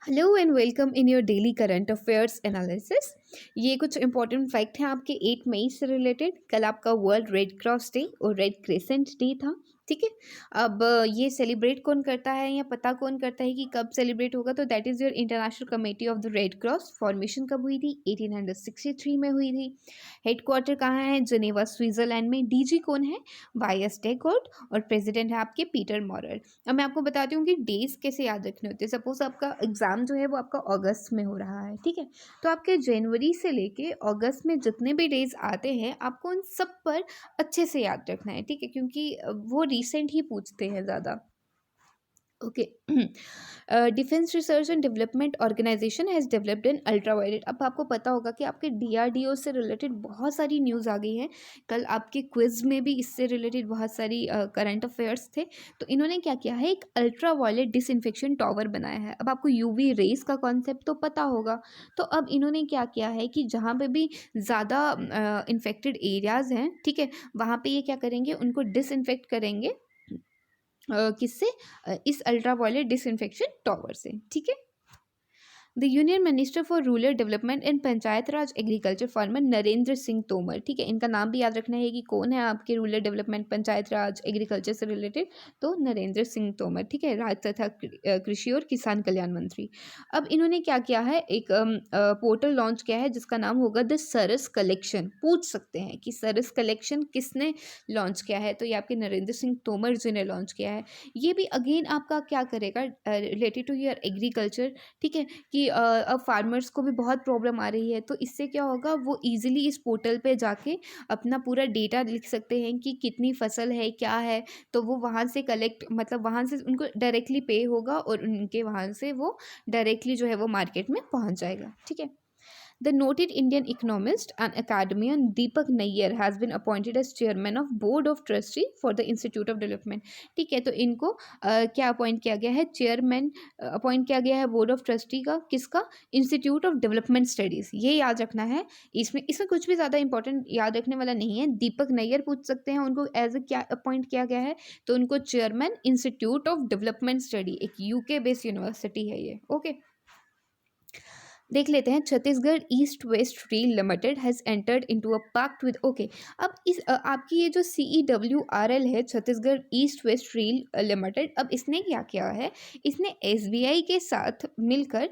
Hello and welcome in your daily current affairs analysis. ये कुछ important fact हैं आपके 8 मई से रिलेटेड। कल आपका वर्ल्ड रेड क्रॉस डे और रेड क्रेसेंट डे था। ठीक है। अब ये सेलिब्रेट कौन करता है या पता कौन करता है कि कब सेलिब्रेट होगा, तो that is your international committee of the red cross. Formation कब हुई थी? 1863 में हुई थी। हेडक्वार्टर कहाँ है? जिनेवा स्विट्जरलैंड में। डीजी कौन है? वाईएस टेगोर्ड। और प्रेसिडेंट है आपके पीटर मॉरर। अब मैं आपको बताती हूँ कि डेज कैसे याद रखने होते हैं। सपोज आपका एग्ज़ाम जो है वो आपका अगस्त में हो रहा है, ठीक है। तो आपके जनवरी से लेके अगस्त में जितने भी डेज आते हैं आपको उन सब पर अच्छे से याद रखना है, ठीक है, क्योंकि वो रिसेंट ही पूछते हैं ज़्यादा। Okay. Defence research and development organisation has developed an ultraviolet. अब आपको पता होगा कि आपके डीआरडीओ से रिलेटेड बहुत सारी न्यूज़ आ गई हैं। कल आपके क्विज में भी इससे रिलेटेड बहुत सारी करंट अफेयर्स थे। तो इन्होंने क्या किया है, एक अल्ट्रावायलेट डिसइंफेक्शन टॉवर बनाया है। अब आपको यूवी रेस का कॉन्सेप्ट तो पता होगा। तो अब इन्होंने क्या किया है कि जहाँ पे भी ज़्यादा इन्फेक्टेड एरियाज़ हैं, ठीक है, वहाँ पे ये क्या करेंगे, उनको डिसइंफेक्ट करेंगे। किससे? इस अल्ट्रावायलेट डिसइंफेक्शन टॉवर से, ठीक है। The union minister for rural development and panchayat Raj agriculture farmer Narendra Singh Tomar, ठीक है, इनका नाम भी याद रखना है कि कौन है आपके रूरल डेवलपमेंट पंचायत राज एग्रीकल्चर से रिलेटेड। तो नरेंद्र सिंह तोमर, ठीक है, राज्य तथा कृषि और किसान कल्याण मंत्री। अब इन्होंने क्या किया है, एक पोर्टल लॉन्च किया है जिसका नाम होगा द सरस कलेक्शन। पूछ सकते हैं कि सरस कलेक्शन किसने लॉन्च किया है, तो ये आपके नरेंद्र सिंह तोमर जी ने लॉन्च किया है। ये भी अगेन आपका क्या करेगा, रिलेटेड टू योर एग्रीकल्चर, ठीक है, कि अब फार्मर्स को भी बहुत प्रॉब्लम आ रही है। तो इससे क्या होगा, वो ईज़िली इस पोर्टल पे जाके अपना पूरा डेटा लिख सकते हैं कि कितनी फसल है, क्या है। तो वो वहाँ से कलेक्ट, मतलब वहाँ से उनको डायरेक्टली पे होगा और उनके वहाँ से वो डायरेक्टली जो है वो मार्केट में पहुँच जाएगा, ठीक है। The noted Indian economist and academician Deepak Nayyar has been appointed as chairman of board of trustee for the Institute of Development। ठीक है, तो इनको क्या अपॉइंट किया गया है? चेयरमैन अपॉइंट किया गया है बोर्ड ऑफ ट्रस्टी का। किसका? Institute of development studies. ये याद रखना है। इसमें इसमें कुछ भी ज़्यादा इंपॉर्टेंट याद रखने वाला नहीं है। दीपक नैयर पूछ सकते हैं, उनको एज ए क्या अपॉइंट किया गया है, तो उनको chairman institute of development study, एक यूके बेस्ड यूनिवर्सिटी है ये। ओके, देख लेते हैं। Chhattisgarh east west rail limited has entered into a pact with. Okay, अब इस आपकी ये जो CEWRL है, Chhattisgarh east west rail limited, अब इसने क्या किया है, इसने SBI के साथ मिलकर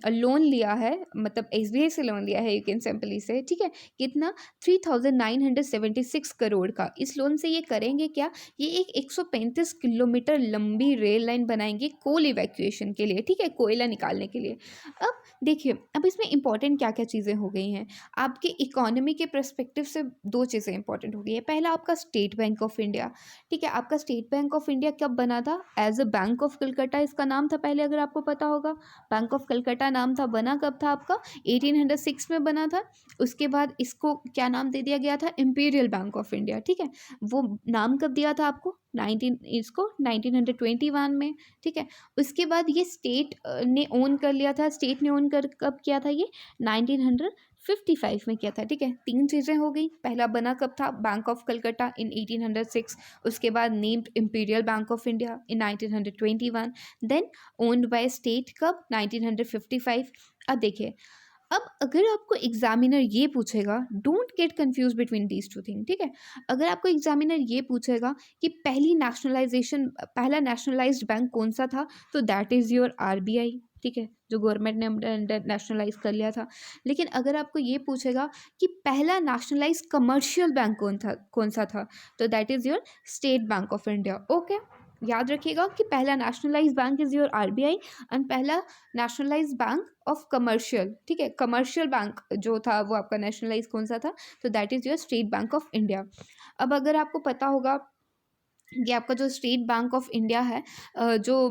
लोन लिया है, मतलब SBI से लोन लिया है, यू कैन सिंपली से, ठीक है। कितना? 3,976 करोड़ का। इस लोन से ये करेंगे क्या, ये एक 135 किलोमीटर लंबी रेल लाइन बनाएंगे कोल इवैक्यूएशन के लिए, ठीक है, कोयला निकालने के लिए। अब देखिए, अब इसमें इंपॉर्टेंट क्या क्या चीज़ें हो गई हैं आपके इकोनॉमी के पर्सपेक्टिव से। दो चीज़ें इंपॉर्टेंट हो गई है। पहला आपका स्टेट बैंक ऑफ इंडिया, ठीक है। आपका स्टेट बैंक ऑफ इंडिया कब बना था? As a bank of Calcutta इसका नाम था पहले, अगर आपको पता होगा। बैंक ऑफ कलकत्ता नाम था। बना कब था आपका? 1806 में बना था। उसके बाद इसको क्या नाम दे दिया गया था? इम्पीरियल बैंक ऑफ इंडिया, ठीक है। वो नाम कब दिया था आपको? 1921 में, ठीक है। उसके बाद ये स्टेट ने ओन कर लिया था। स्टेट ने ओन कर कब किया था? ये 1955 में किया था, ठीक है। तीन चीज़ें हो गई। पहला बना कब था? Bank of Calcutta in 1806। उसके बाद named imperial bank of India in 1921। Then owned by state कब? 1955। अब देखिए, अब अगर आपको एग्जामिनर ये पूछेगा, don't get confuse between these two thing, ठीक है। अगर आपको एग्जामिनर ये पूछेगा कि पहला नेशनलाइज्ड बैंक कौन सा था, तो दैट इज़ योर RBI, ठीक है, जो गवर्नमेंट ने नेशनलाइज कर लिया था। लेकिन अगर आपको ये पूछेगा कि पहला नेशनलाइज कमर्शियल बैंक कौन सा था, तो that is your state bank of India. Okay, याद रखिएगा कि पहला nationalise bank is your RBI and पहला नेशनलाइज बैंक ऑफ कमर्शियल, ठीक है, कमर्शियल बैंक जो था वो आपका नेशनलाइज कौन सा था, तो that is your state bank of India. अब अगर आपको पता होगा कि आपका जो स्टेट बैंक ऑफ इंडिया है, जो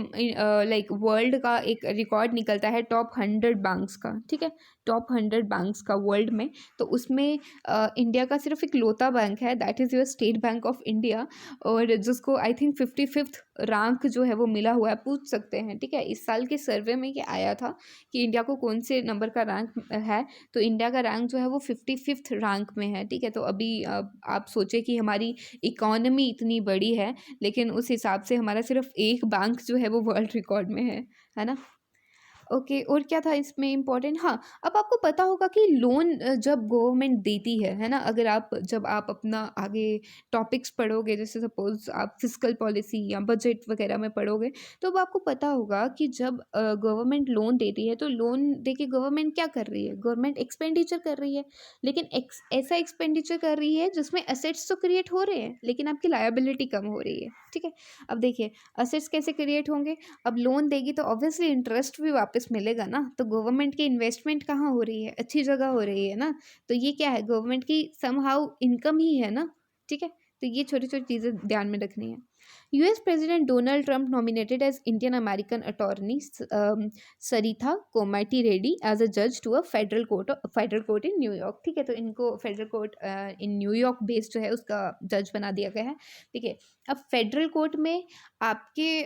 लाइक वर्ल्ड का एक रिकॉर्ड निकलता है टॉप 100 बैंक्स का, ठीक है, टॉप 100 बैंक्स का वर्ल्ड में, तो उसमें इंडिया का सिर्फ एक लौता बैंक है, that is your state bank of India. और जिसको आई थिंक 55th रैंक जो है वो मिला हुआ है। पूछ सकते हैं, ठीक है। इस साल के सर्वे में ये आया था कि इंडिया को कौन से नंबर का रैंक है, तो इंडिया का रैंक जो है वो 55th रैंक में है, ठीक है। तो अभी आप सोचे कि हमारी इकोनॉमी इतनी बड़ी है, लेकिन उस हिसाब से हमारा सिर्फ एक बैंक जो है वो वर्ल्ड रिकॉर्ड में है ना। ओके, और क्या था इसमें इम्पोर्टेंट? हाँ, अब आपको पता होगा कि लोन जब गवर्नमेंट देती है ना? अगर आप जब आप अपना आगे टॉपिक्स पढ़ोगे, जैसे सपोज़ आप फिस्कल पॉलिसी या बजट वगैरह में पढ़ोगे, तो अब आपको पता होगा कि जब गवर्नमेंट लोन देती है, तो लोन देके गवर्नमेंट क्या कर रही है? गवर्नमेंट एक्सपेंडिचर कर रही है, लेकिन ऐसा एक्सपेंडिचर कर रही है जिसमें एसेट्स तो क्रिएट हो रहे हैं, लेकिन आपकी लायबिलिटी कम हो रही है, ठीक है? अब देखिए, एसेट्स कैसे क्रिएट होंगे? अब लोन देगी तो ऑब्वियसली इंटरेस्ट भी वापस मिलेगा ना, तो गवर्नमेंट की इन्वेस्टमेंट कहाँ हो रही है? अच्छी जगह हो रही है ना, तो ये क्या है? गवर्नमेंट की समहाउ इनकम ही है ना, ठीक है? तो ये छोटी-छोटी चीज़ें ध्यान में रखनी है। US president Donald Trump nominated as Indian American attorney Sarita Komati Reddy as a जज to a federal court in New York, ठीक है? तो इनको federal court in New York based जो है उसका जज बना दिया गया है, ठीक है? अब फेडरल कोर्ट में आपके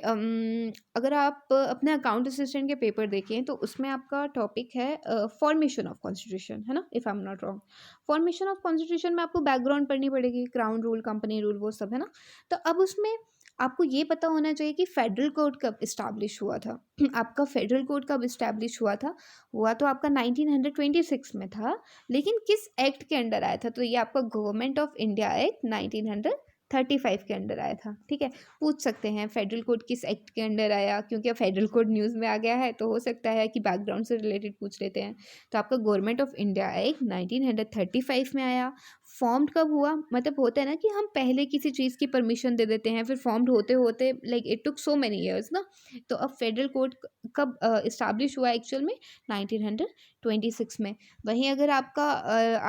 अगर आप अपने अकाउंट असिस्टेंट के पेपर देखें तो उसमें आपका टॉपिक है फॉर्मेशन ऑफ कॉन्स्टिट्यूशन, है ना? If I am not wrong. Formation of constitution में आपको बैकग्राउंड पढ़नी पड़ेगी, क्राउन रूल, कंपनी रूल, वो सब, है ना? तो अब उसमें आपको ये पता होना चाहिए कि फेडरल कोर्ट कब इस्टैब्लिश हुआ था। आपका फेडरल कोर्ट कब इस्टैब्लिश हुआ तो आपका 1926 में था, लेकिन किस एक्ट के अंडर आया था? तो ये आपका गवर्नमेंट ऑफ इंडिया एक्ट 1935 के अंडर आया था, ठीक है? पूछ सकते हैं फेडरल कोड किस एक्ट के अंडर आया, क्योंकि अब फेडरल कोड न्यूज़ में आ गया है, तो हो सकता है कि बैकग्राउंड से रिलेटेड पूछ लेते हैं। तो आपका गवर्नमेंट ऑफ इंडिया एक्ट 1935 में आया। फॉर्म्ड कब हुआ? मतलब होता है ना कि हम पहले किसी चीज़ की परमिशन दे देते हैं, फिर फॉर्म्ड होते-होते like it took so many years ना। तो अब फेडरल कोड कब इस्टैब्लिश हुआ एक्चुअल में? 1926 में। वहीं अगर आपका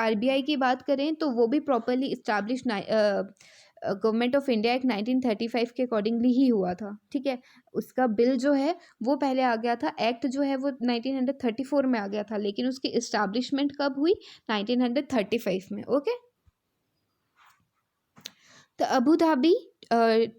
आरबीआई की बात करें तो वो भी properly establish government of India act 1935 के अकॉर्डिंगली ही हुआ था, ठीक है? उसका बिल जो है वो पहले आ गया था, एक्ट जो है वो 1934 में आ गया था, लेकिन उसकी इस्टैब्लिशमेंट कब हुई? 1935 में, okay? The Abu Dhabi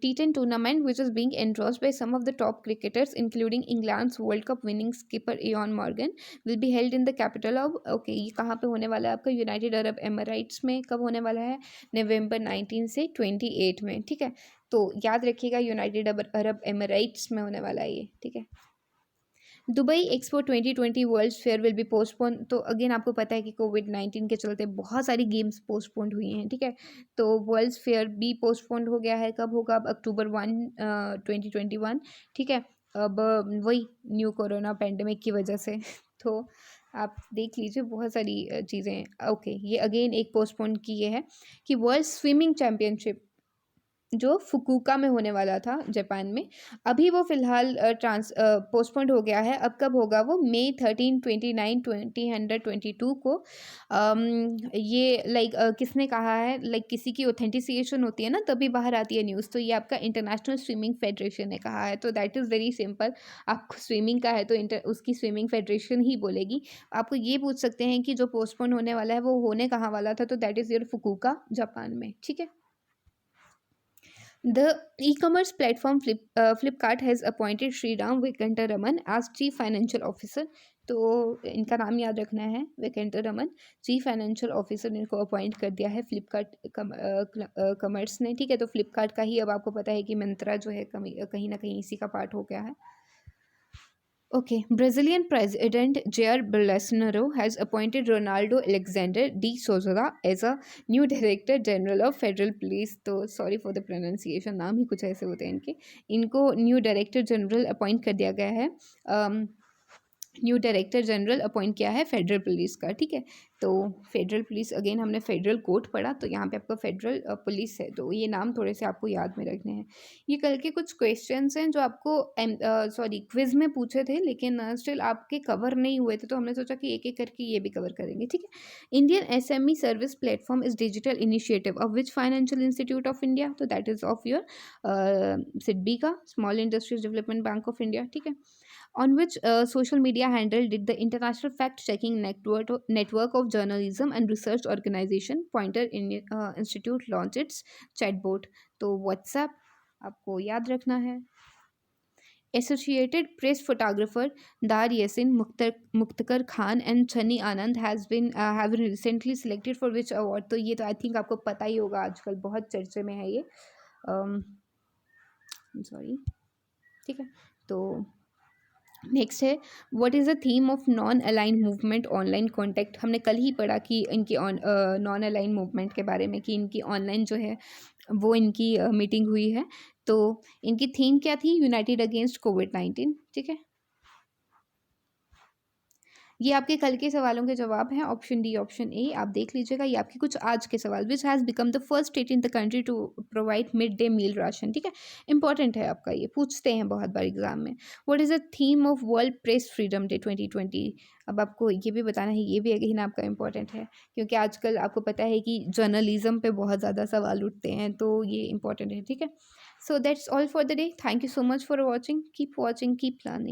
T10 tournament, which is being endorsed by some of the top cricketers, including England's World Cup winning skipper Ian Morgan, will be held in the capital of ये कहाँ पे होने वाला है आपका? United Arab Emirates में। कब होने वाला है? नवंबर 19 से 28 में, ठीक है? तो याद रखिएगा, यूनाइटेड अरब एमिरेट्स में होने वाला है ये, ठीक है? Dubai expo 2020 world fair will be postpone. तो अगेन आपको पता है कि कोविड-19 के चलते बहुत सारी गेम्स पोस्टपोन्ड हुई हैं, ठीक है? तो वर्ल्ड फेयर भी पोस्टपोन्ड हो गया है। कब होगा? अब अक्टूबर 1 2021, ठीक है? अब वही न्यू कोरोना पैंडेमिक की वजह से तो आप देख लीजिए बहुत सारी चीज़ें। ओके, ये अगेन एक पोस्टपोन की ये है कि वर्ल्ड स्विमिंग चैंपियनशिप जो फुकुओका में होने वाला था जापान में, अभी वो फ़िलहाल पोस्टपोन्ड हो गया है। अब कब होगा वो? मई 13, 29, 2022 को। ये लाइक किसने कहा है? लाइक किसी की ऑथेंटिसिएशन होती है ना, तभी बाहर आती है न्यूज़। तो ये आपका इंटरनेशनल स्विमिंग फेडरेशन ने कहा है, तो दैट इज़ वेरी सिंपल। आपको स्विमिंग का है तो उसकी स्विमिंग फेडरेशन ही बोलेगी। आपको ये पूछ सकते हैं कि जो पोस्टपोन होने वाला है वो होने कहाँ वाला था? तो that is your Fukuoka, Japan में, ठीक है? The e-commerce platform Flipkart has appointed Sriram Venkataraman as Chief Financial Officer. तो इनका नाम याद रखना है, वेंकटरमन, चीफ फाइनेंशियल ऑफिसर इनको अपॉइंट कर दिया है फ्लिपकार्ट कमर्स ने, ठीक है? तो फ्लिपकार्ट का ही अब आपको पता है कि मिंत्रा जो है कहीं ना कहीं इसी का पार्ट हो गया है। Okay, Brazilian President Jair Bolsonaro has appointed Ronaldo Alexander de Souza as a new Director General of Federal Police. तो सॉरी फॉर द प्रोनाउंसिएशन, नाम ही कुछ ऐसे होते हैं इनके। इनको न्यू डायरेक्टर जनरल अपॉइंट कर दिया गया है। न्यू डायरेक्टर जनरल अपॉइंट किया है फेडरल पुलिस का, ठीक है? तो फेडरल पुलिस, अगेन हमने फेडरल कोर्ट पढ़ा, तो यहाँ पे आपका फेडरल पुलिस है, तो ये नाम थोड़े से आपको याद में रखने हैं। ये कल के कुछ क्वेश्चंस हैं जो आपको सॉरी क्विज में पूछे थे, लेकिन स्टिल आपके कवर नहीं हुए थे, तो हमने सोचा कि एक एक करके ये भी कवर करेंगे, ठीक है? Indian SME service platform is digital initiative of which financial institute of India? तो that is of your SIDBI का, small industries development bank of India, ठीक है? On which social media handle did the International Fact-Checking Network of Journalism and Research Organization Pointer Institute launch its chatbot? तो WhatsApp आपको याद रखना है। Associated Press photographer Dar Yasin Mukhtar Khan and Chani Anand have been recently selected for which award? तो ये तो I think आपको पता ही होगा, आजकल बहुत चर्चे में है ये। सॉरी, ठीक है? तो नेक्स्ट है, what is the theme of non align movement online contact. हमने कल ही पढ़ा कि इनकी नॉन अलाइन मूवमेंट के बारे में, कि इनकी ऑनलाइन जो है वो इनकी मीटिंग हुई है। तो इनकी थीम क्या थी? यूनाइटेड अगेंस्ट कोविड-19। ठीक है, ये आपके कल के सवालों के जवाब हैं, ऑप्शन डी, ऑप्शन ए। आप देख लीजिएगा, ये आपके कुछ आज के सवाल। Which has become the first state in the country to provide mid day meal ration. ठीक है, इंपॉर्टेंट है आपका, ये पूछते हैं बहुत बार एग्जाम में। What is the theme of world press freedom day 2020? अब आपको ये भी बताना है, ये भी अगेन आपका इंपॉर्टेंट है, क्योंकि आजकल आपको पता है कि जर्नलिज्म पे बहुत ज़्यादा सवाल उठते हैं, तो ये इंपॉर्टेंट है। ठीक है, so that's all for the day. Thank you so much for watching, keep keep learning.